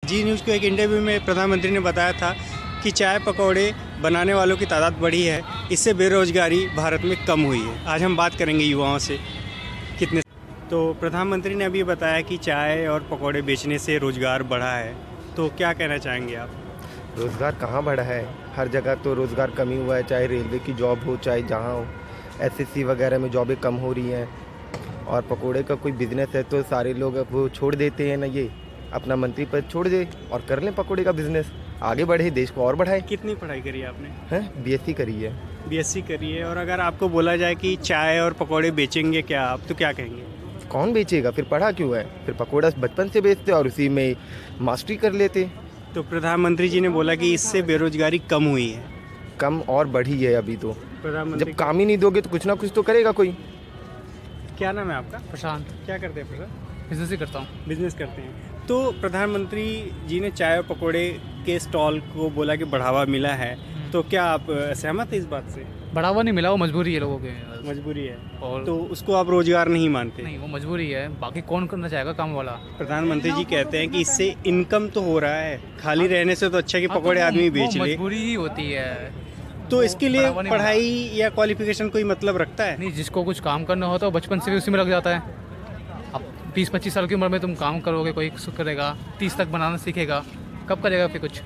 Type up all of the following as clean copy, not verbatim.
जी news को एक interview में प्रधानमंत्री ने बताया था कि चाय पकौड़े बनाने वालों की तादाद बढ़ी है, इससे बेरोजगारी भारत में कम हुई है। आज हम बात करेंगे युवाओं से कितने। तो प्रधानमंत्री ने अभी बताया कि चाय और पकौड़े बेचने से रोज़गार बढ़ा है, तो क्या कहना चाहेंगे आप? रोज़गार कहाँ बढ़ा है? हर जगह तो रोज़गार कम ही हुआ है, चाहे रेलवे की जॉब हो, चाहे जहाँ हो। एसएससी वगैरह में जॉबें कम हो रही हैं। और पकोड़े का कोई बिज़नेस है तो सारे लोग वो छोड़ देते हैं ना, ये अपना मंत्री पद छोड़ दे और कर लें पकोड़े का बिज़नेस, आगे बढ़े, देश को और बढ़ाए। कितनी पढ़ाई करी है आपने? हैं, बीएससी करी है। बीएससी करी है। और अगर आपको बोला जाए कि चाय और पकौड़े बेचेंगे क्या आप, तो क्या कहेंगे? कौन बेचेगा? फिर पढ़ा क्यों है? फिर पकोड़ा बचपन से बेचते और उसी में मास्टरी कर लेते। तो प्रधानमंत्री जी ने बोला कि इससे बेरोजगारी कम हुई है। कम और बढ़ी है अभी तो। प्रधानमंत्री जब काम ही नहीं दोगे तो कुछ ना कुछ तो करेगा कोई। क्या नाम है आपका? प्रशांत। क्या करते हैं प्रशांत? बिजनेस ही करता हूँ। बिजनेस करते हैं। तो प्रधानमंत्री जी ने चाय और पकोड़े के स्टॉल को बोला कि बढ़ावा मिला है, तो क्या आप सहमत हैं इस बात से? बढ़ावा नहीं मिला, वो मजबूरी है लोगों की। मजबूरी है और तो उसको आप रोजगार नहीं मानते? नहीं, वो मजबूरी है, बाकी कौन करना चाहेगा काम वाला। प्रधानमंत्री जी कहते हैं कि इससे इनकम तो हो रहा है, खाली रहने से तो अच्छा है कि पकोड़े आदमी बेच ले। मजबूरी ही होती है। तो इसके लिए बढ़ावा नहीं पढ़ाई या क्वालिफिकेशन कोई मतलब रखता है? नहीं, जिसको कुछ काम करना होता है वो बचपन से भी उसी में लग जाता है। अब 20-25 साल की उम्र में तुम काम करोगे, कोई करेगा, 30 तक बनाना सीखेगा, कब करेगा फिर कुछ?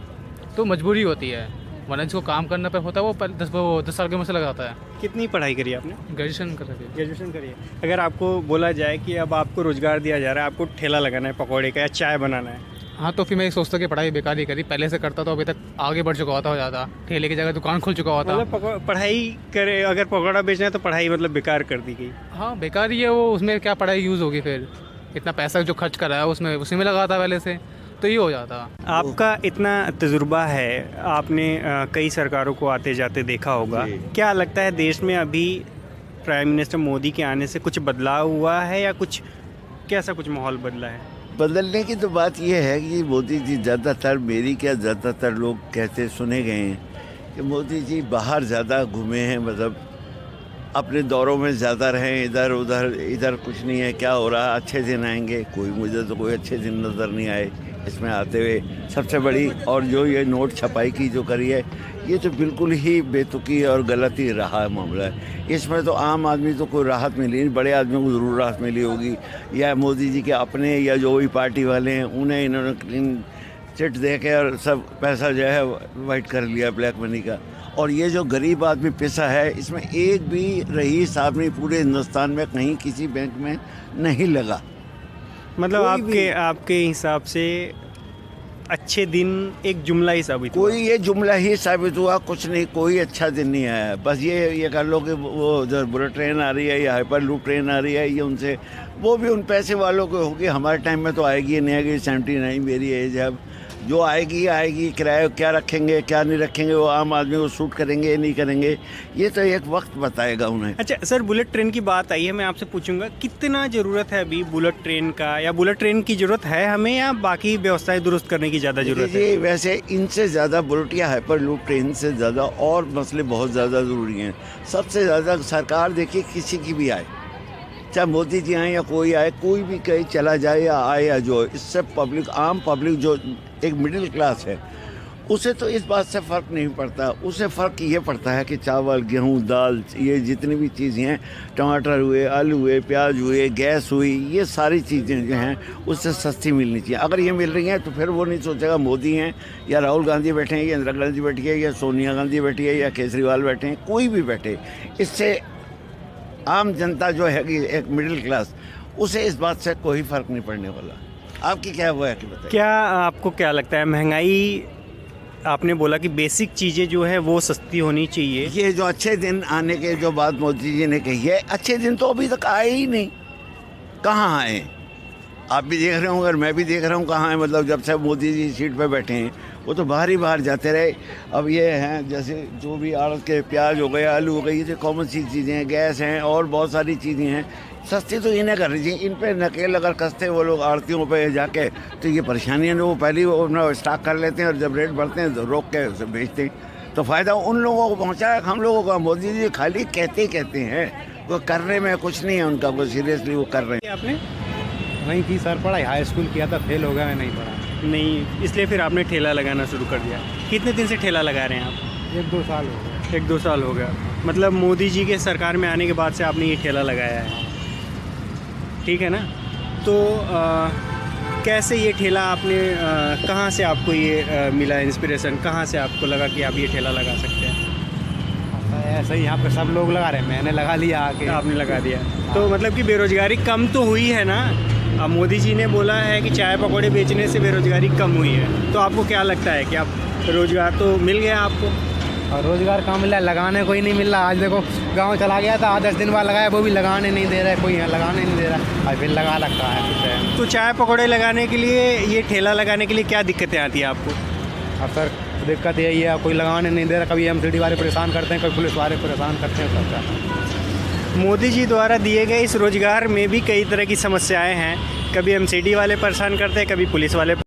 तो मजबूरी होती है, वरना जिसको काम करना पे होता है वो 10 साल की उम्र से लग जाता है। कितनी पढ़ाई करी आपने? ग्रेजुएशन कर रहे। ग्रेजुएशन करी है। अगर आपको बोला जाए कि अब आपको रोजगार दिया जा रहा है, आपको ठेला लगाना है पकौड़े का या चाय बनाना है, हाँ, तो फिर मैं सोचता कि पढ़ाई बेकार ही करी, पहले से करता तो अभी तक आगे बढ़ चुका होता, हो जाता, ठेले की जगह दुकान खुल चुका होता। मतलब पढ़ाई करे, अगर पकौड़ा बेचना है तो पढ़ाई मतलब बेकार कर दी गई। हाँ, बेकार ही है वो, उसमें क्या पढ़ाई यूज़ होगी? फिर इतना पैसा जो खर्च करा है उसमें उसी में लगा था पहले से, तो ये हो जाता। आपका इतना तजुर्बा है, आपने कई सरकारों को आते जाते देखा होगा, क्या लगता है देश में अभी प्राइम मिनिस्टर मोदी के आने से कुछ बदलाव हुआ है या कुछ कैसा कुछ माहौल बदला है? बदलने की तो बात यह है कि मोदी जी ज़्यादातर, मेरी क्या ज़्यादातर लोग कहते सुने गए हैं कि मोदी जी बाहर ज़्यादा घूमे हैं, मतलब अपने दौरों में ज़्यादा रहें, इधर उधर, इधर कुछ नहीं है, क्या हो रहा, अच्छे दिन आएंगे, मुझे तो कोई अच्छे दिन नज़र नहीं आए इसमें आते हुए। सबसे बड़ी और जो ये नोट छपाई की जो करी है, ये तो बिल्कुल ही बेतुकी और गलत ही रहा मामला है। इसमें तो आम आदमी तो कोई राहत मिली नहीं, बड़े आदमियों को ज़रूर राहत मिली होगी, या मोदी जी के अपने या जो भी पार्टी वाले हैं उन्हें इन्होंने क्लीन चिट दे के और सब पैसा जो है वाइट कर लिया, ब्लैक मनी का। और ये जो गरीब आदमी पैसा है, इसमें एक भी रईस आदमी पूरे हिंदुस्तान में कहीं किसी बैंक में नहीं लगा। मतलब आपके हिसाब से अच्छे दिन एक जुमला ही साबित हुआ? कोई ये जुमला ही साबित हुआ, कुछ नहीं, कोई अच्छा दिन नहीं आया। बस ये कर लो कि वो जो बुलेट ट्रेन आ रही है या हाइपर लूप ट्रेन आ रही है, ये उनसे, वो भी उन पैसे वालों को होगी। हमारे टाइम में तो आएगी नहीं आएगी, 79 मेरी एज है, अब जो आएगी आएगी। किराया क्या रखेंगे क्या नहीं रखेंगे, वो आम आदमी को सूट करेंगे नहीं करेंगे, ये तो एक वक्त बताएगा उन्हें। अच्छा सर, बुलेट ट्रेन की बात आई है, मैं आपसे पूछूंगा कितना ज़रूरत है अभी बुलेट ट्रेन का, या बुलेट ट्रेन की ज़रूरत है हमें या बाकी व्यवस्थाएं दुरुस्त करने की ज़्यादा ज़रूरत है? जी, वैसे इनसे ज़्यादा बुलेट या हाइपर लूप ट्रेन से ज़्यादा और मसले बहुत ज़्यादा ज़रूरी हैं। सबसे ज़्यादा सरकार देखिए, किसी की भी आए, चाहे मोदी जी आए या कोई आए, कोई भी कहीं चला जाए या आए या जो, इससे पब्लिक, आम पब्लिक जो एक मिडिल क्लास है, उसे तो इस बात से फ़र्क नहीं पड़ता। उसे फ़र्क ये पड़ता है कि चावल, गेहूं, दाल, ये जितनी भी चीज़ें हैं, टमाटर हुए, आलू हुए, प्याज हुए, गैस हुई, ये सारी चीज़ें जो हैं उससे सस्ती मिलनी चाहिए। अगर ये मिल रही हैं तो फिर वो नहीं सोचेगा मोदी हैं या राहुल गांधी बैठे हैं या इंदिरा गांधी बैठी है या सोनिया गांधी बैठी है या केजरीवाल बैठे हैं, कोई भी बैठे, इससे आम जनता जो है कि एक मिडिल क्लास, उसे इस बात से कोई फ़र्क नहीं पड़ने वाला। आपकी क्या हुआ है कि बताइए? क्या आपको क्या लगता है, महंगाई, आपने बोला कि बेसिक चीज़ें जो है वो सस्ती होनी चाहिए, ये जो अच्छे दिन आने के जो बात मोदी जी ने कही है, अच्छे दिन तो अभी तक आए ही नहीं। कहाँ आए? आप भी देख रहे हो और मैं भी देख रहा हूँ कहाँ है। मतलब जब से मोदी जी सीट पे बैठे हैं, वो तो बाहर ही बाहर जाते रहे। अब ये हैं जैसे जो भी आड़त के प्याज हो गए, आलू हो गए, ये तो कॉमन सी चीज़ें हैं, गैस हैं और बहुत सारी चीज़ें हैं, सस्ती तो इन्हें कर रही इन पे नकेल अगर कसते वो लोग आड़तियों पे जाके, तो ये परेशानियाँ वो पहले ही अपना स्टॉक कर लेते हैं और जब रेट बढ़ते हैं तो रोक के उसे बेचते हैं। तो फ़ायदा उन लोगों को पहुँचा है, हम लोगों का। मोदी जी खाली कहते हैं, वो करने में कुछ नहीं है उनका, वो सीरियसली वो कर रहे हैं। आपने नहीं की सर, पढ़ाई हाई स्कूल किया था, फेल हो गया, मैं नहीं पढ़ा। नहीं, इसलिए फिर आपने ठेला लगाना शुरू कर दिया। कितने दिन से ठेला लगा रहे हैं आप? 1-2 साल हो गए। 1-2 साल हो गया। मतलब मोदी जी के सरकार में आने के बाद से आपने ये ठेला लगाया है, ठीक है ना? तो कैसे ये ठेला आपने कहाँ से आपको ये मिला इंस्पिरेशन? कहाँ से आपको लगा कि आप ये ठेला लगा सकते हैं? ऐसे ही यहाँ पे सब लोग लगा रहे हैं, मैंने लगा लिया आके। आपने लगा दिया तो मतलब कि बेरोजगारी कम तो हुई है ना? अब मोदी जी ने बोला है कि चाय पकौड़े बेचने से बेरोजगारी कम हुई है, तो आपको क्या लगता है कि आप रोजगार तो मिल गया आपको? और रोज़गार कहाँ मिल रहा है, लगाने को ही नहीं मिल रहा। आज देखो गांव चला गया था, 10 दिन बाद लगाया, वो भी लगाने नहीं दे रहा है, कोई यहाँ लगाने नहीं दे रहा, और फिर लगा लगता है कुछ है। तो चाय पकौड़े लगाने के लिए, ये ठेला लगाने के लिए क्या दिक्कतें आती हैं आपको? अब सर दिक्कत यही है, कोई लगाने नहीं दे रहा, कभी एमसीडी वाले परेशान करते हैं, कभी पुलिस वाले परेशान करते हैं, सब क्या। मोदी जी द्वारा दिए गए इस रोजगार में भी कई तरह की समस्याएं हैं। कभी एमसीडी वाले परेशान करते हैं, कभी पुलिस वाले